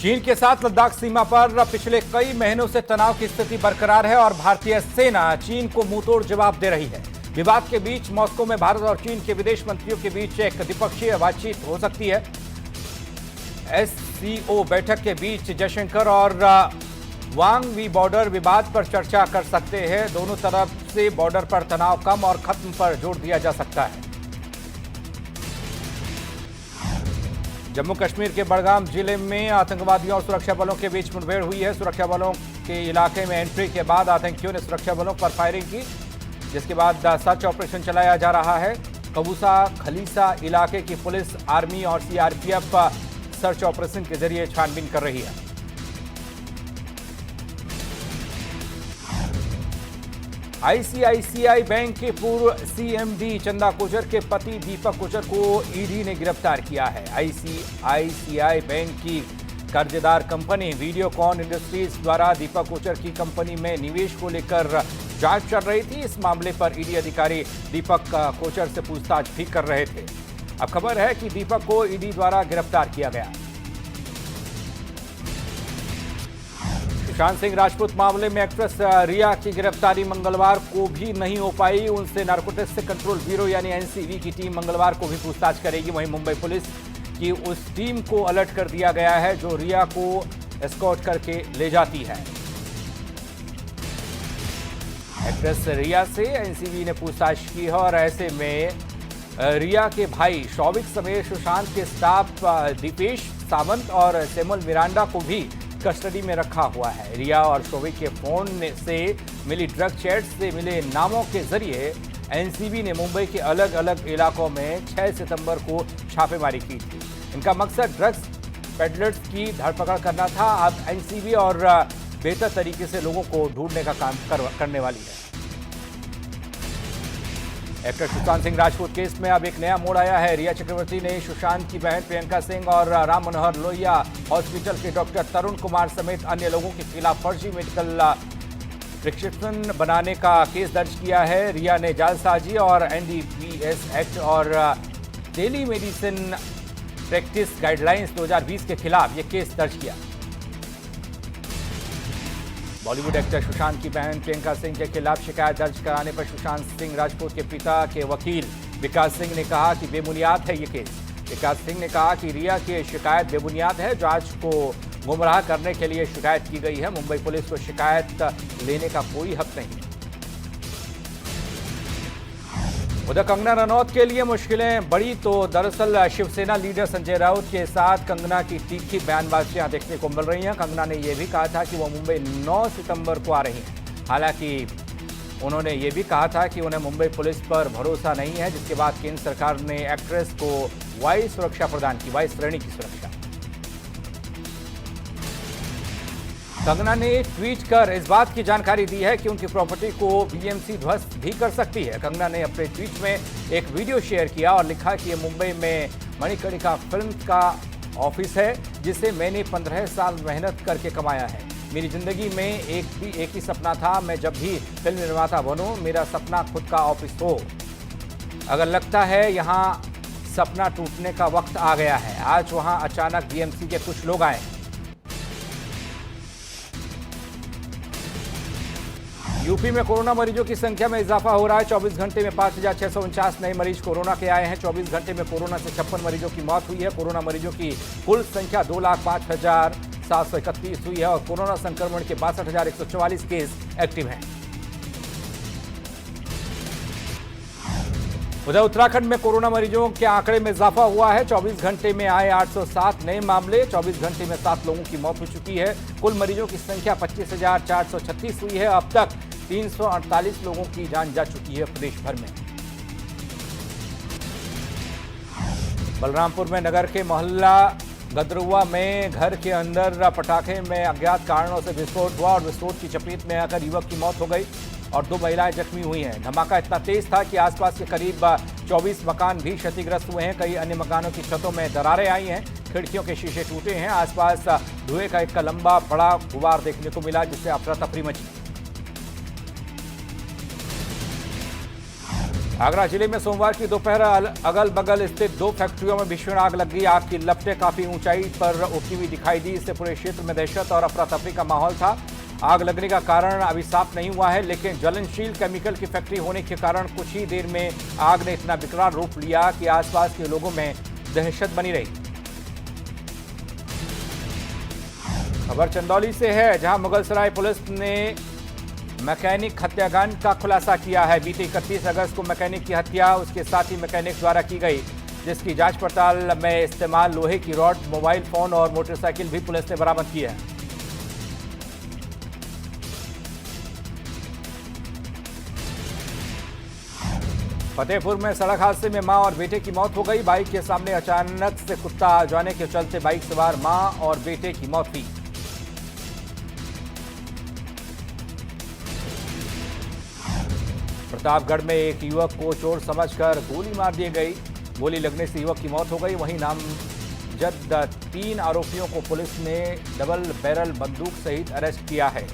चीन के साथ लद्दाख सीमा पर पिछले कई महीनों से तनाव की स्थिति बरकरार है और भारतीय सेना चीन को मुंहतोड़ जवाब दे रही है। विवाद के बीच मॉस्को में भारत और चीन के विदेश मंत्रियों के बीच एक द्विपक्षीय बातचीत हो सकती है। एससीओ बैठक के बीच जयशंकर और वांग वी बॉर्डर विवाद पर चर्चा कर सकते हैं। दोनों तरफ से बॉर्डर पर तनाव कम और खत्म पर जोर दिया जा सकता है। जम्मू कश्मीर के बड़गाम जिले में आतंकवादियों और सुरक्षा बलों के बीच मुठभेड़ हुई है। सुरक्षा बलों के इलाके में एंट्री के बाद आतंकियों ने सुरक्षा बलों पर फायरिंग की, जिसके बाद सर्च ऑपरेशन चलाया जा रहा है। कबूसा खलीसा इलाके की पुलिस, आर्मी और सीआरपीएफ सर्च ऑपरेशन के जरिए छानबीन कर रही है। आईसीआईसीआई बैंक के पूर्व सीएमडी चंदा कोचर के पति दीपक कोचर को ईडी ने गिरफ्तार किया है। आईसीआईसीआई बैंक की कर्जदार कंपनी वीडियोकॉन इंडस्ट्रीज द्वारा दीपक कोचर की कंपनी में निवेश को लेकर जांच चल रही थी। इस मामले पर ईडी अधिकारी दीपक कोचर से पूछताछ भी कर रहे थे। अब खबर है कि दीपक को ईडी द्वारा गिरफ्तार किया गया। सुशांत सिंह राजपूत मामले में एक्ट्रेस रिया की गिरफ्तारी मंगलवार को भी नहीं हो पाई। उनसे नारकोटिक्स कंट्रोल ब्यूरो यानी एनसीबी की टीम मंगलवार को भी पूछताछ करेगी। वहीं मुंबई पुलिस की उस टीम को अलर्ट कर दिया गया है जो रिया को एस्कॉर्ट करके ले जाती है। एक्ट्रेस रिया से एनसीबी ने पूछताछ की है और ऐसे में रिया के भाई शौविक समेत सुशांत के स्टाफ दीपेश सावंत और सेमुल मिरांडा को भी कस्टडी में रखा हुआ है। रिया और शौविक के फोन से मिली ड्रग चैट से मिले नामों के जरिए एनसीबी ने मुंबई के अलग अलग इलाकों में 6 सितंबर को छापेमारी की थी। इनका मकसद ड्रग्स पेडलर्स की धरपकड़ करना था। अब एनसीबी और बेहतर तरीके से लोगों को ढूंढने का काम करने वाली है। एक्टर सुशांत सिंह राजपूत केस में अब एक नया मोड़ आया है। रिया चक्रवर्ती ने सुशांत की बहन प्रियंका सिंह और राम मनोहर लोहिया हॉस्पिटल के डॉक्टर तरुण कुमार समेत अन्य लोगों के खिलाफ फर्जी मेडिकल प्रिस्क्रिप्शन बनाने का केस दर्ज किया है। रिया ने जालसाजी और एनडीपीएस एक्ट और टेली मेडिसिन प्रैक्टिस गाइडलाइंस 2020 के खिलाफ यह केस दर्ज किया। बॉलीवुड एक्टर सुशांत की बहन प्रियंका सिंह के खिलाफ शिकायत दर्ज कराने पर सुशांत सिंह राजपूत के पिता के वकील विकास सिंह ने कहा कि बेबुनियाद है ये केस। विकास सिंह ने कहा कि रिया की शिकायत बेबुनियाद है। जांच को गुमराह करने के लिए शिकायत की गई है। मुंबई पुलिस को शिकायत लेने का कोई हक नहीं। उधर कंगना रनौत के लिए मुश्किलें बढ़ी तो दरअसल शिवसेना लीडर संजय राउत के साथ कंगना की तीखी बयानबाजियां देखने को मिल रही हैं। कंगना ने यह भी कहा था कि वो मुंबई 9 सितंबर को आ रही हैं। हालांकि उन्होंने ये भी कहा था कि उन्हें मुंबई पुलिस पर भरोसा नहीं है, जिसके बाद केंद्र सरकार ने एक्ट्रेस को वाई सुरक्षा प्रदान की, वाई श्रेणी की सुरक्षा। कंगना ने ट्वीट कर इस बात की जानकारी दी है कि उनकी प्रॉपर्टी को बीएमसी ध्वस्त भी कर सकती है। कंगना ने अपने ट्वीट में एक वीडियो शेयर किया और लिखा कि ये मुंबई में मणिकर्णिका फिल्म का ऑफिस है, जिसे मैंने 15 साल मेहनत करके कमाया है। मेरी जिंदगी में एक ही सपना था, मैं जब भी फिल्म निर्माता बनूं, मेरा सपना खुद का ऑफिस हो। अगर लगता है यहाँ सपना टूटने का वक्त आ गया है, आज वहाँ अचानक बीएमसी के कुछ लोग आए। यूपी में कोरोना मरीजों की संख्या में इजाफा हो रहा है। 24 घंटे में 5,649 नए मरीज कोरोना के आए हैं। 24 घंटे में कोरोना से 56 मरीजों की मौत हुई है। कोरोना मरीजों की कुल संख्या 2,05,731 हुई है और कोरोना संक्रमण के 62,144 केस एक्टिव हैं। उधर उत्तराखंड में कोरोना मरीजों के आंकड़े में इजाफा हुआ है। 24 घंटे में आए 807 नए मामले। 24 घंटे में 7 लोगों की मौत हो चुकी है। कुल मरीजों की संख्या 25,436 हुई है। अब तक 348 लोगों की जान जा चुकी है प्रदेश भर में। बलरामपुर में नगर के मोहल्ला गदरुआ में घर के अंदर पटाखे में अज्ञात कारणों से विस्फोट हुआ और विस्फोट की चपेट में आकर युवक की मौत हो गई और 2 महिलाएं जख्मी हुई हैं। धमाका इतना तेज था कि आसपास के करीब 24 मकान भी क्षतिग्रस्त हुए हैं। कई अन्य मकानों की छतों में दरारें आई हैं, खिड़कियों के शीशे टूटे हैं। आसपास धुएं का एक लंबा बड़ा गुबार देखने को मिला, जिससे अफरा तफरी मची। आगरा जिले में सोमवार की दोपहर अगल बगल स्थित 2 फैक्ट्रियों में भीषण आग लग गई। आग की लपटें काफी ऊंचाई पर उठती हुई दिखाई दी। इससे पूरे क्षेत्र में दहशत और अफरा तफरी का माहौल था। आग लगने का कारण अभी साफ नहीं हुआ है, लेकिन ज्वलनशील केमिकल की फैक्ट्री होने के कारण कुछ ही देर में आग ने इतना विकराल रूप लिया कि आसपास के लोगों में दहशत बनी रही। खबर चंदौली से है, जहां मुगलसराय पुलिस ने मैकेनिक हत्याकांड का खुलासा किया है। बीते 31 अगस्त को मैकेनिक की हत्या उसके साथी मैकेनिक द्वारा की गई, जिसकी जांच पड़ताल में इस्तेमाल लोहे की रॉड, मोबाइल फोन और मोटरसाइकिल भी पुलिस ने बरामद की है। फतेहपुर में सड़क हादसे में मां और बेटे की मौत हो गई। बाइक के सामने अचानक से कुत्ता आ जाने के चलते बाइक सवार मां और बेटे की मौत हुई। प्रतापगढ़ में एक युवक को चोर समझकर गोली मार दी गई। गोली लगने से युवक की मौत हो गई। वहीं नामजद 3 आरोपियों को पुलिस ने डबल बैरल बंदूक सहित अरेस्ट किया है।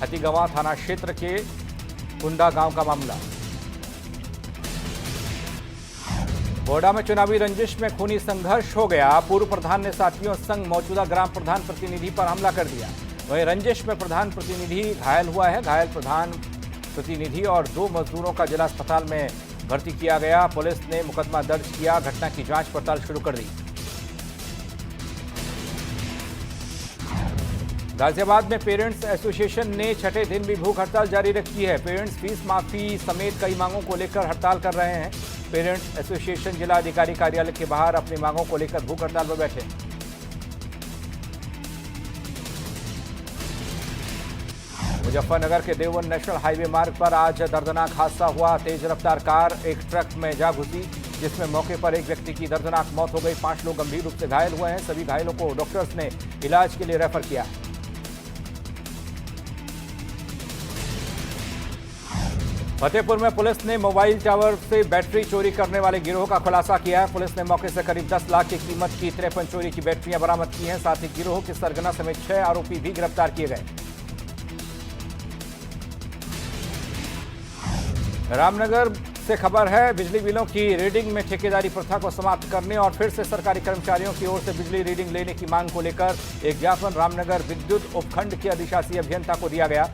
हथीगवां थाना क्षेत्र के कुंडा गांव का मामला। गोड्डा में चुनावी रंजिश में खूनी संघर्ष हो गया। पूर्व प्रधान ने साथियों संग मौजूदा ग्राम प्रधान प्रतिनिधि पर हमला कर दिया। वहीं रंजिश में प्रधान प्रतिनिधि घायल हुआ है। घायल प्रधान प्रतिनिधि और 2 मजदूरों का जिला अस्पताल में भर्ती किया गया। पुलिस ने मुकदमा दर्ज किया। घटना की जांच पड़ताल शुरू कर दी। गाजियाबाद में पेरेंट्स एसोसिएशन ने छठे दिन भी भूख हड़ताल जारी रखी है। पेरेंट्स फीस माफी समेत कई मांगों को लेकर हड़ताल कर रहे हैं। पेरेंट्स एसोसिएशन जिला अधिकारी कार्यालय के बाहर अपनी मांगों को लेकर भूख हड़ताल पर बैठे। मुजफ्फरनगर के देवबंद नेशनल हाईवे मार्ग पर आज दर्दनाक हादसा हुआ। तेज रफ्तार कार एक ट्रक में जा घुसी, जिसमें मौके पर एक व्यक्ति की दर्दनाक मौत हो गई। 5 लोग गंभीर रूप से घायल हुए हैं। सभी घायलों को डॉक्टर्स ने इलाज के लिए रेफर किया है। फतेहपुर में पुलिस ने मोबाइल टावर से बैटरी चोरी करने वाले गिरोह का खुलासा किया है। पुलिस ने मौके से करीब 10 लाख की कीमत की 53 चोरी की बैटरियां बरामद की हैं। साथ ही गिरोह के सरगना समेत 6 आरोपी भी गिरफ्तार किए गए। रामनगर से खबर है, बिजली बिलों की रीडिंग में ठेकेदारी प्रथा को समाप्त करने और फिर से सरकारी कर्मचारियों की ओर से बिजली रीडिंग लेने की मांग को लेकर एक ज्ञापन रामनगर विद्युत उपखंड के अधिशासी अभियंता को दिया गया।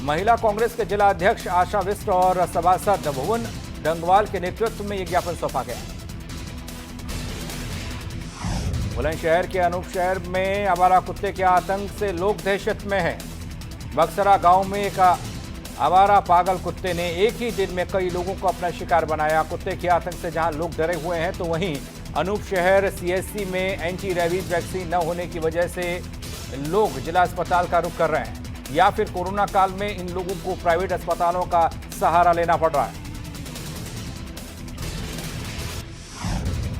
महिला कांग्रेस के जिला अध्यक्ष आशा विष्ट और सभासद भुवन डंगवाल के नेतृत्व में यह ज्ञापन सौंपा गया। बुलंदशहर के अनूप शहर में आवारा कुत्ते के आतंक से लोग दहशत में हैं। बक्सरा गांव में एक आवारा पागल कुत्ते ने एक ही दिन में कई लोगों को अपना शिकार बनाया। कुत्ते के आतंक से जहां लोग डरे हुए हैं, तो वहीं अनूप शहर सीएचसी में एंटी रेबीज वैक्सीन न होने की वजह से लोग जिला अस्पताल का रुख कर रहे हैं, या फिर कोरोना काल में इन लोगों को प्राइवेट अस्पतालों का सहारा लेना पड़ रहा है।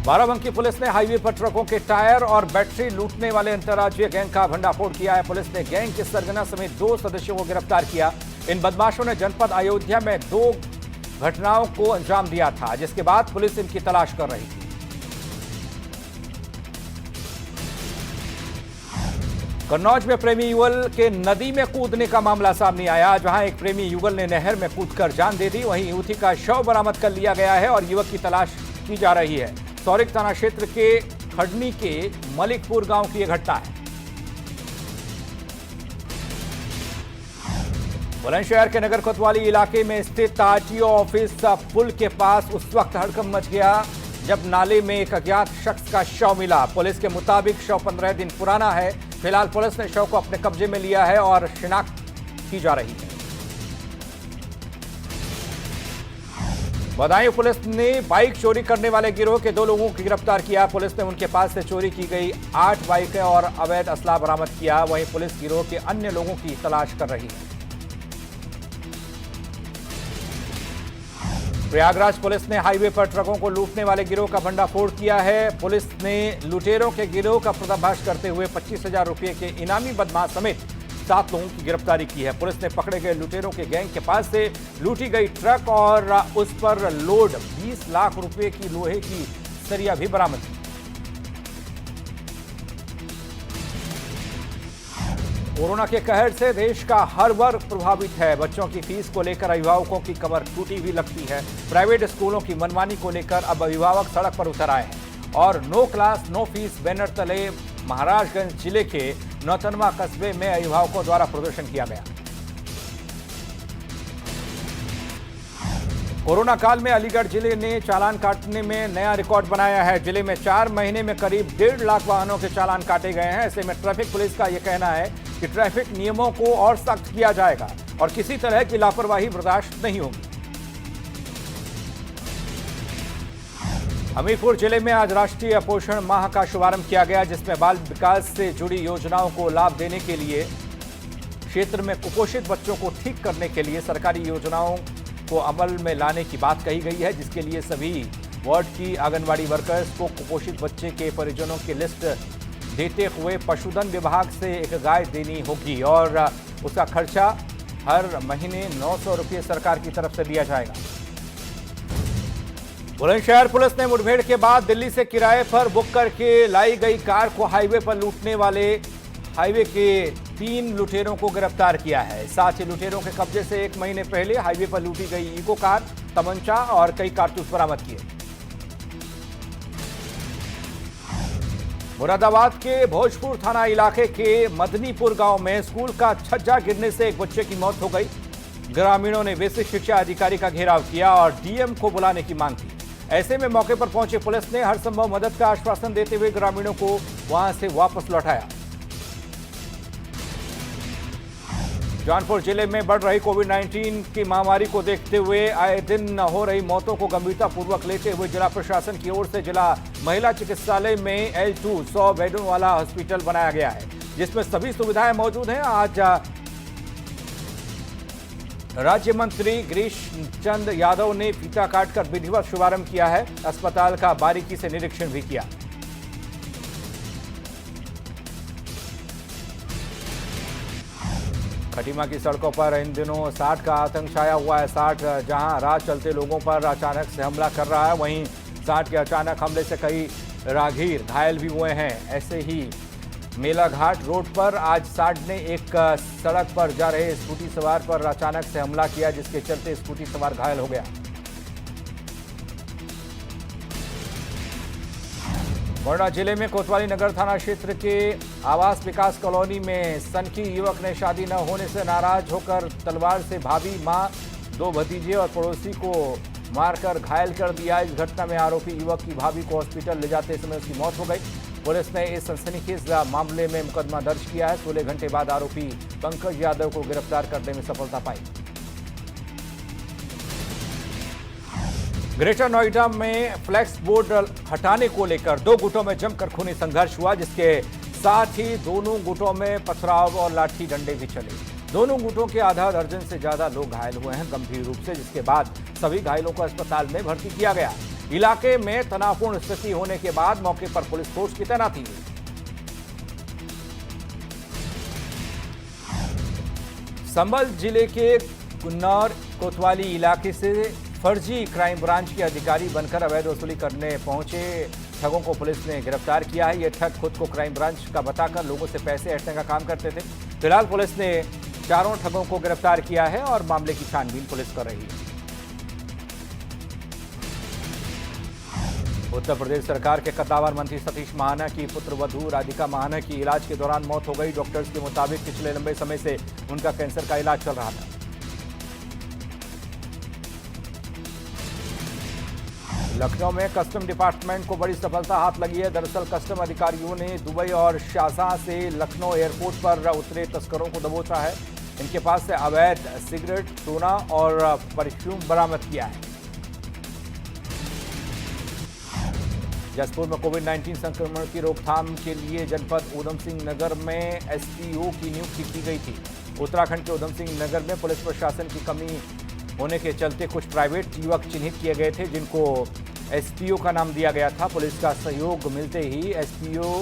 बाराबंकी पुलिस ने हाईवे पर ट्रकों के टायर और बैटरी लूटने वाले अंतर्राज्यीय गैंग का भंडाफोड़ किया है। पुलिस ने गैंग के सरगना समेत 2 सदस्यों को गिरफ्तार किया। इन बदमाशों ने जनपद अयोध्या में 2 घटनाओं को अंजाम दिया था, जिसके बाद पुलिस इनकी तलाश कर रही थी। कन्नौज में प्रेमी युगल के नदी में कूदने का मामला सामने आया, जहां एक प्रेमी युगल ने नहर में कूदकर जान दे दी। वहीं युवती का शव बरामद कर लिया गया है और युवक की तलाश की जा रही है। सौरिक थाना क्षेत्र के खड़नी के मलिकपुर गांव की यह घटना है। बुलंदशहर के नगर कोतवाली इलाके में स्थित आरटीओ ऑफिस पुल के पास उस वक्त हड़कंप मच गया जब नाले में एक अज्ञात शख्स का शव मिला। पुलिस के मुताबिक शव 15 दिन पुराना है। फिलहाल पुलिस ने शव को अपने कब्जे में लिया है और शिनाख्त की जा रही है। बदायूं पुलिस ने बाइक चोरी करने वाले गिरोह के 2 लोगों को गिरफ्तार किया। पुलिस ने उनके पास से चोरी की गई 8 बाइकें और अवैध असला बरामद किया। वहीं पुलिस गिरोह के अन्य लोगों की तलाश कर रही है। प्रयागराज पुलिस ने हाईवे पर ट्रकों को लूटने वाले गिरोह का भंडाफोड़ किया है। पुलिस ने लुटेरों के गिरोह का पर्दाफाश करते हुए 25,000 रुपये के इनामी बदमाश समेत 7 लोगों की गिरफ्तारी की है। पुलिस ने पकड़े गए लुटेरों के गैंग के पास से लूटी गई ट्रक और उस पर लोड 20 लाख रुपए की लोहे की सरिया भी बरामद की। कोरोना के कहर से देश का हर वर्ग प्रभावित है। बच्चों की फीस को लेकर अभिभावकों की कमर टूटी हुई लगती है। प्राइवेट स्कूलों की मनमानी को लेकर अब अभिभावक सड़क पर उतर आए हैं और no class no fee banner तले महाराजगंज जिले के नौतनवा कस्बे में अभिभावकों द्वारा प्रदर्शन किया गया। कोरोना काल में अलीगढ़ जिले ने चालान काटने में नया रिकॉर्ड बनाया है। जिले में 4 महीने में करीब 1.5 लाख वाहनों के चालान काटे गए हैं। ऐसे में ट्रैफिक पुलिस का यह कहना है कि ट्रैफिक नियमों को और सख्त किया जाएगा और किसी तरह की लापरवाही बर्दाश्त नहीं होगी। हमीरपुर जिले में आज राष्ट्रीय पोषण माह का शुभारंभ किया गया, जिसमें बाल विकास से जुड़ी योजनाओं को लाभ देने के लिए क्षेत्र में कुपोषित बच्चों को ठीक करने के लिए सरकारी योजनाओं को अमल में लाने की बात कही गई है, जिसके लिए सभी वार्ड की आंगनबाड़ी वर्कर्स को कुपोषित बच्चे के परिजनों की लिस्ट देते हुए पशुधन विभाग से एक गाय देनी होगी और उसका खर्चा हर महीने 900 रुपये सरकार की तरफ से दिया जाएगा। बुलंदशहर पुलिस ने मुठभेड़ के बाद दिल्ली से किराए पर बुक करके लाई गई कार को हाईवे पर लूटने वाले हाईवे के 3 लुटेरों को गिरफ्तार किया है। साथ ही लुटेरों के कब्जे से 1 महीने पहले हाईवे पर लूटी गई इको कार, तमंचा और कई कारतूस बरामद किए। मुरादाबाद के भोजपुर थाना इलाके के मदनीपुर गांव में स्कूल का छज्जा गिरने से एक बच्चे की मौत हो गई। ग्रामीणों ने बेसिक शिक्षा अधिकारी का घेराव किया और डीएम को बुलाने की मांग की। ऐसे में मौके पर पहुंचे पुलिस ने हर संभव मदद का आश्वासन देते हुए ग्रामीणों को वहां से वापस लौटाया। जौनपुर जिले में बढ़ रही कोविड-19 की महामारी को देखते हुए आए दिन हो रही मौतों को गंभीरतापूर्वक लेते हुए जिला प्रशासन की ओर से जिला महिला चिकित्सालय में L2 100 बेडों वाला हॉस्पिटल बनाया गया है, जिसमें सभी सुविधाएं मौजूद हैं। आज राज्य मंत्री गिरीश चंद यादव ने फीता काटकर विधिवत शुभारंभ किया है। अस्पताल का बारीकी से निरीक्षण भी किया। खटीमा की सड़कों पर इन दिनों सांड का आतंक छाया हुआ है। सांड जहां राह चलते लोगों पर अचानक से हमला कर रहा है, वहीं सांड के अचानक हमले से कई राहगीर घायल भी हुए हैं। ऐसे ही मेलाघाट रोड पर आज सांड ने एक सड़क पर जा रहे स्कूटी सवार पर अचानक से हमला किया, जिसके चलते स्कूटी सवार घायल हो गया। मोरना जिले में कोतवाली नगर थाना क्षेत्र के आवास विकास कॉलोनी में सनकी युवक ने शादी न होने से नाराज होकर तलवार से भाभी, मां, 2 भतीजे और पड़ोसी को मारकर घायल कर दिया। इस घटना में आरोपी युवक की भाभी को हॉस्पिटल ले जाते समय उसकी मौत हो गई। पुलिस ने इस सनसनीखेज मामले में मुकदमा दर्ज किया है। 16 घंटे बाद आरोपी पंकज यादव को गिरफ्तार करने में सफलता पाई। ग्रेटर नोएडा में फ्लेक्स बोर्ड हटाने को लेकर 2 गुटों में जमकर खूनी संघर्ष हुआ, जिसके साथ ही दोनों गुटों में पथराव और लाठी डंडे भी चले। दोनों गुटों के आधा दर्जन से ज्यादा लोग घायल हुए हैं गंभीर रूप से, जिसके बाद सभी घायलों को अस्पताल में भर्ती किया गया। इलाके में तनावपूर्ण स्थिति होने के बाद मौके पर पुलिस फोर्स की तैनाती हुई। संभल जिले के गुन्नौर कोतवाली इलाके से फर्जी क्राइम ब्रांच के अधिकारी बनकर अवैध वसूली करने पहुंचे ठगों को पुलिस ने गिरफ्तार किया है। ये ठग खुद को क्राइम ब्रांच का बताकर लोगों से पैसे ऐंठने का काम करते थे। फिलहाल पुलिस ने 4 ठगों को गिरफ्तार किया है और मामले की छानबीन पुलिस कर रही है। उत्तर प्रदेश सरकार के कद्दावर मंत्री सतीश महाना की पुत्रवधू राधिका महाना की इलाज के दौरान मौत हो गई। डॉक्टर्स के मुताबिक पिछले लंबे समय से उनका कैंसर का इलाज चल रहा था। लखनऊ में कस्टम डिपार्टमेंट को बड़ी सफलता हाथ लगी है। दरअसल कस्टम अधिकारियों ने दुबई और शारजाह से लखनऊ एयरपोर्ट पर उतरे तस्करों को दबोचा है। इनके पास से अवैध सिगरेट, सोना और परफ्यूम बरामद किया है। जसपुर में कोविड-19 संक्रमण की रोकथाम के लिए जनपद उधम सिंह नगर में एसपीओ की नियुक्ति की गई थी। उत्तराखंड के उधम सिंह नगर में पुलिस प्रशासन की कमी होने के चलते कुछ प्राइवेट युवक चिन्हित किए गए थे, जिनको एसपीओ का नाम दिया गया था। पुलिस का सहयोग मिलते ही एसपीओ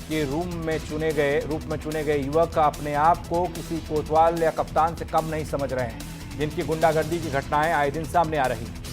के रूप में चुने गए युवक अपने आप को किसी कोतवाल या कप्तान से कम नहीं समझ रहे हैं, जिनकी गुंडागर्दी की घटनाएं आए दिन सामने आ रही हैं।